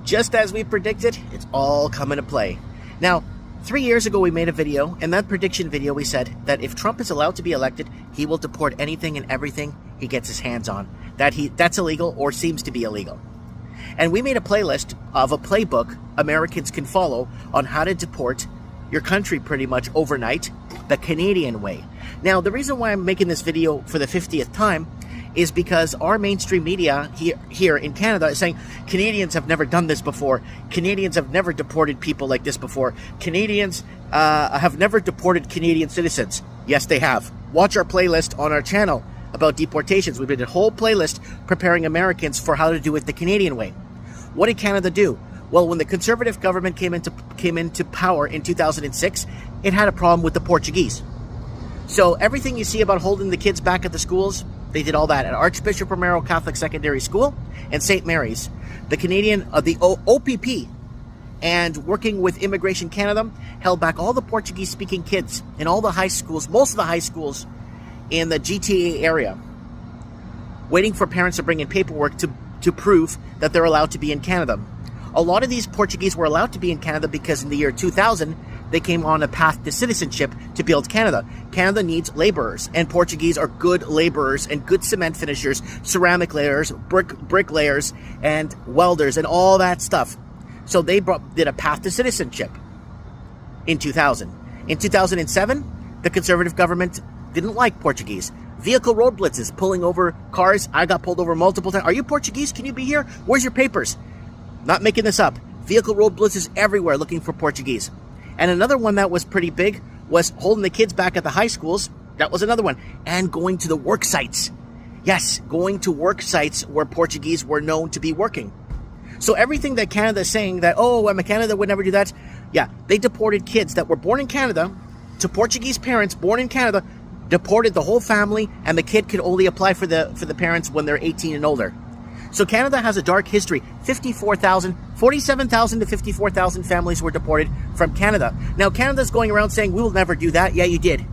Just as we predicted, it's all come into play. Now, 3 years ago we made a video. In that prediction video we said that if Trump is allowed to be elected, he will deport anything and everything he gets his hands on. That's illegal or seems to be illegal. And we made a playlist of a playbook Americans can follow on how to deport your country pretty much overnight, the Canadian way. Now, the reason why I'm making this video for the 50th time is because our mainstream media here in Canada is saying Canadians have never done this before. Canadians have never deported people like this before. Canadians have never deported Canadian citizens. Yes, they have. Watch our playlist on our channel about deportations. We did a whole playlist preparing Americans for how to do it the Canadian way. What did Canada do? Well, when the Conservative government came into power in 2006, it had a problem with the Portuguese. So everything you see about holding the kids back at the schools, they did all that at Archbishop Romero Catholic Secondary School and St. Mary's. The Canadian, the OPP, and working with Immigration Canada, held back all the Portuguese-speaking kids in all the high schools, most of the high schools in the GTA area, waiting for parents to bring in paperwork to prove that they're allowed to be in Canada. A lot of these Portuguese were allowed to be in Canada because in the year 2000, they came on a path to citizenship to build Canada. Canada needs laborers, and Portuguese are good laborers and good cement finishers, ceramic layers, brick layers, and welders, and all that stuff. So they did a path to citizenship in 2000. In 2007, the Conservative government didn't like Portuguese. Vehicle road blitzes, pulling over cars. I got pulled over multiple times. Are you Portuguese? Can you be here? Where's your papers? Not making this up. Vehicle road blitzes everywhere looking for Portuguese. And another one that was pretty big was holding the kids back at the high schools. That was another one. And going to the work sites. Yes, going to work sites where Portuguese were known to be working. So everything that Canada is saying that, oh, I'm a Canada, would never do that. Yeah, they deported kids that were born in Canada to Portuguese parents born in Canada, deported the whole family, and the kid could only apply for the parents when they're 18 and older. So Canada has a dark history. 47,000 to 54,000 families were deported from Canada. Now, Canada's going around saying, we will never do that. Yeah, you did.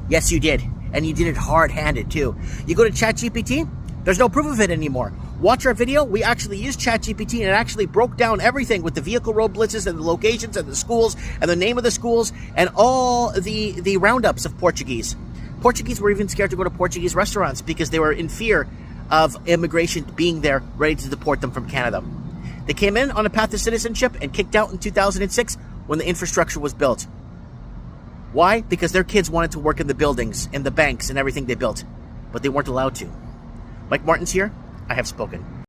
Yes, you did. And you did it hard-handed, too. You go to ChatGPT, there's no proof of it anymore. Watch our video. We actually used ChatGPT, and it actually broke down everything with the vehicle road blitzes and the locations and the schools and the name of the schools and all the roundups of Portuguese. Portuguese were even scared to go to Portuguese restaurants because they were in fear of immigration being there, ready to deport them from Canada. They came in on a path to citizenship and kicked out in 2006 when the infrastructure was built. Why? Because their kids wanted to work in the buildings, in the banks, and everything they built, but they weren't allowed to. Mike Martin's here. I have spoken.